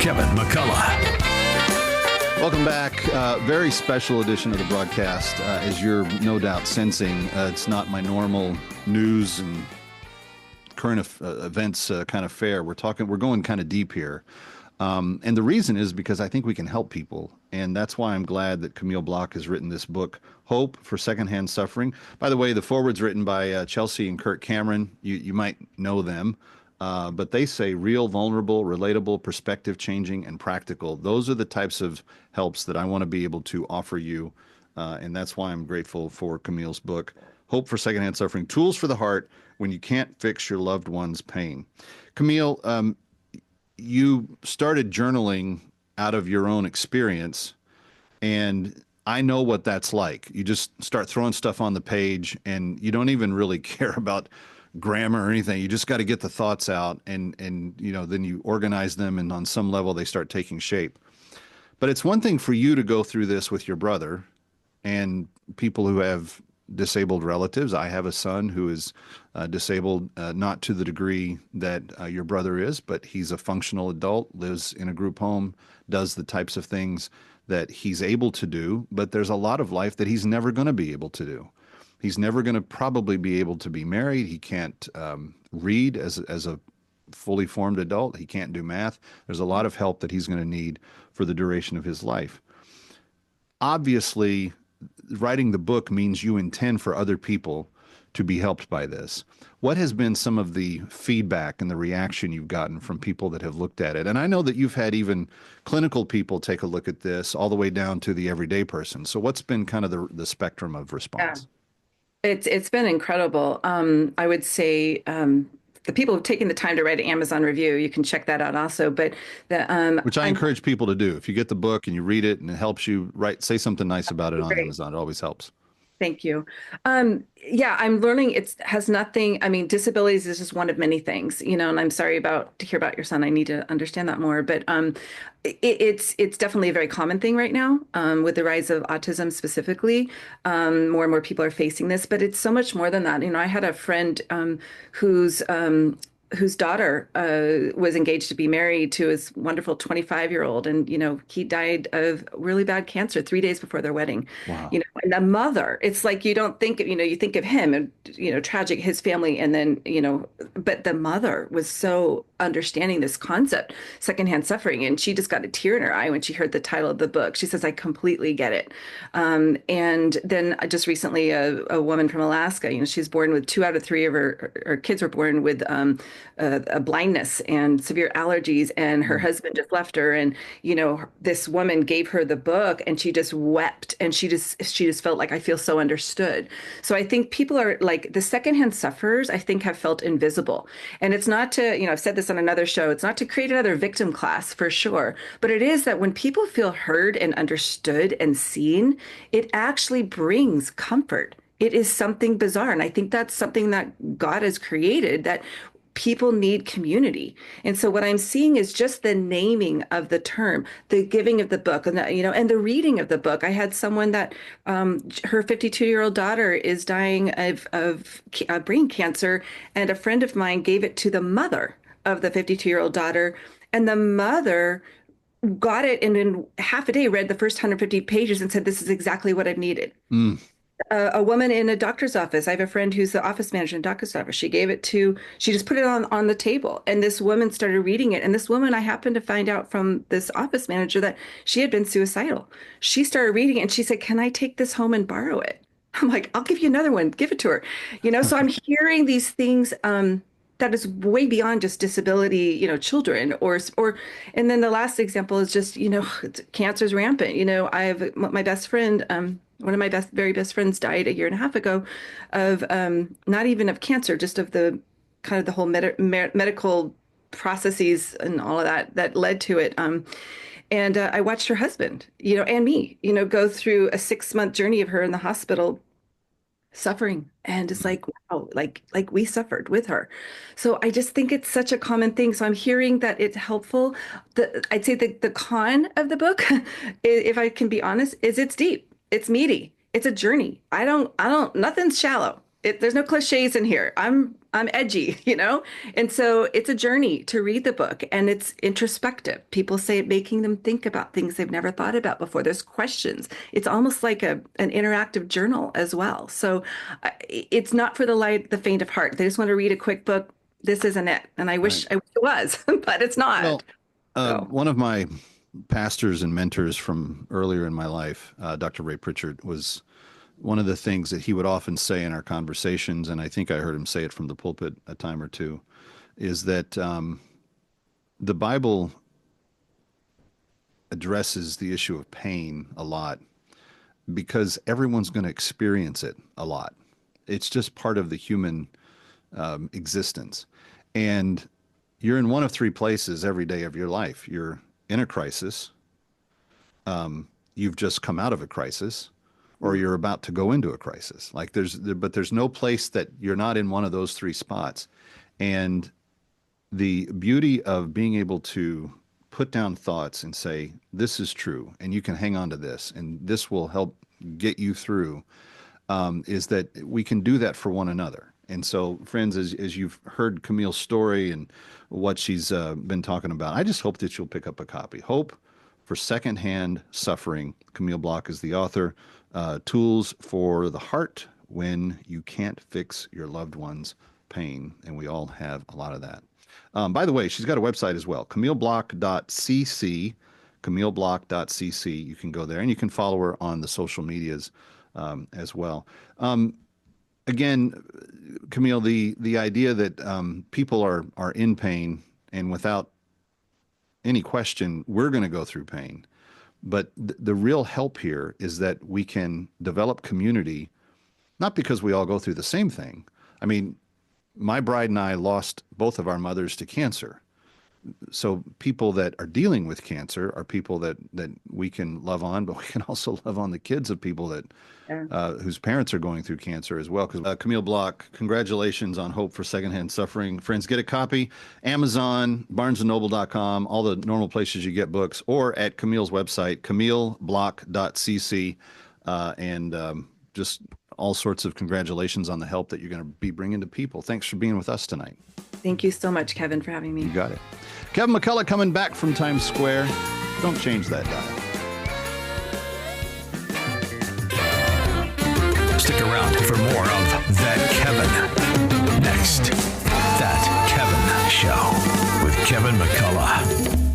Kevin McCullough. Welcome back. Very special edition of the broadcast. As you're no doubt sensing, it's not my normal news and current events kind of fare. We're going kind of deep here. And the reason is because I think we can help people. And that's why I'm glad that Camille Block has written this book, Hope for Secondhand Suffering. By the way, the foreword's written by Chelsea and Kurt Cameron. You might know them. But they say real, vulnerable, relatable, perspective changing, and practical. Those are the types of helps that I want to be able to offer you. And that's why I'm grateful for Camille's book, Hope for Secondhand Suffering, Tools for the Heart When You Can't Fix Your Loved One's Pain. Camille, you started journaling out of your own experience, and I know what that's like. You just start throwing stuff on the page, and you don't even really care about grammar or anything. You just got to get the thoughts out, and then you organize them, and on some level they start taking shape. But it's one thing for you to go through this with your brother and people who have disabled relatives. I have a son who is disabled, not to the degree that your brother is, but he's a functional adult, lives in a group home, does the types of things that he's able to do, but there's a lot of life that he's never going to be able to do. He's never going to probably be able to be married. He can't read as a fully formed adult. He can't do math. There's a lot of help that he's going to need for the duration of his life. Obviously, writing the book means you intend for other people to be helped by this. What has been some of the feedback and the reaction you've gotten from people that have looked at it? And I know that you've had even clinical people take a look at this all the way down to the everyday person. So what's been kind of the spectrum of response? Yeah. It's been incredible. I would say the people who've taken the time to write an Amazon review, you can check that out also. But which I encourage people to do. If you get the book and you read it and it helps you say something nice about it on Amazon. It always helps. Thank you. Yeah, I'm learning it has nothing. I mean, disabilities is just one of many things, and I'm sorry to hear about your son. I need to understand that more. But it's definitely a very common thing right now with the rise of autism specifically. More and more people are facing this, but it's so much more than that. I had a friend whose daughter was engaged to be married to his wonderful 25-year-old. And, he died of really bad cancer 3 days before their wedding. Wow. And the mother, it's like, you don't think, you think of him and, tragic, his family. And then, but the mother was so understanding this concept, secondhand suffering. And she just got a tear in her eye when she heard the title of the book. She says, I completely get it. And then just recently, a woman from Alaska, she's born with 2 out of 3 of her kids were born with a blindness and severe allergies, and her husband just left her, and this woman gave her the book, and she just wept, and she just felt like, I feel so understood. So I think people are like, the secondhand sufferers, I think, have felt invisible. And it's not to, I've said this on another show, it's not to create another victim class for sure, but it is that when people feel heard and understood and seen, it actually brings comfort. It is something bizarre. And I think that's something that God has created, that people need community. And so what I'm seeing is just the naming of the term, the giving of the book, and and the reading of the book. I had someone that her 52-year-old daughter is dying of brain cancer, and a friend of mine gave it to the mother of the 52-year-old daughter, and the mother got it and in half a day read the first 150 pages and said, this is exactly what I've needed. A woman in a doctor's office. I have a friend who's the office manager in a doctor's office. She just put it on the table, and this woman started reading it. And this woman, I happened to find out from this office manager that she had been suicidal. She started reading it, and she said, can I take this home and borrow it? I'm like, I'll give you another one. Give it to her. So I'm hearing these things that is way beyond just disability, children and then the last example is just, cancer's rampant. I have my best friend, one of my very best friends died a year and a half ago of not even of cancer, just of the kind of the whole medical processes and all of that led to it. And I watched her husband, and me, go through a 6-month journey of her in the hospital suffering. And it's like, wow, like we suffered with her. So I just think it's such a common thing. So I'm hearing that it's helpful. I'd say the con of the book, if I can be honest, is it's deep. It's meaty. It's a journey. Nothing's shallow. There's no cliches in here. I'm edgy, And so it's a journey to read the book, and it's introspective. People say it making them think about things they've never thought about before. There's questions. It's almost like an interactive journal as well. So it's not for the faint of heart. They just want to read a quick book. This isn't it. And I wish it was, but it's not. Well, one of my pastors and mentors from earlier in my life, Dr. Ray Pritchard, was one of the things that he would often say in our conversations, and I think I heard him say it from the pulpit a time or two, is that the Bible addresses the issue of pain a lot because everyone's going to experience it a lot. It's just part of the human existence. And you're in one of three places every day of your life. You're in a crisis. You've just come out of a crisis, or you're about to go into a crisis. But there's no place that you're not in one of those three spots. And the beauty of being able to put down thoughts and say, this is true, and you can hang on to this, and this will help get you through, is that we can do that for one another. And so, friends, as you've heard Camille's story and what she's been talking about, I just hope that you'll pick up a copy. Hope for Secondhand Suffering. Camille Block is the author. Tools for the Heart When You Can't Fix Your Loved One's Pain. And we all have a lot of that. By the way, she's got a website as well, CamilleBlock.cc. CamilleBlock.cc. You can go there, and you can follow her on the social medias as well. Again, Camille, the idea that people are in pain, and without any question, we're going to go through pain. But the real help here is that we can develop community, not because we all go through the same thing. I mean, my bride and I lost both of our mothers to cancer. So people that are dealing with cancer are people that we can love on, but we can also love on the kids of people that whose parents are going through cancer as well. Because Camille Block, congratulations on Hope for Secondhand Suffering. Friends, get a copy. Amazon, BarnesandNoble.com, all the normal places you get books, or at Camille's website, CamilleBlock.cc, and just all sorts of congratulations on the help that you're going to be bringing to people. Thanks for being with us tonight. Thank you so much, Kevin, for having me. You got it. Kevin McCullough coming back from Times Square. Don't change that dial. Stick around for more of That Kevin. Next, That Kevin Show with Kevin McCullough.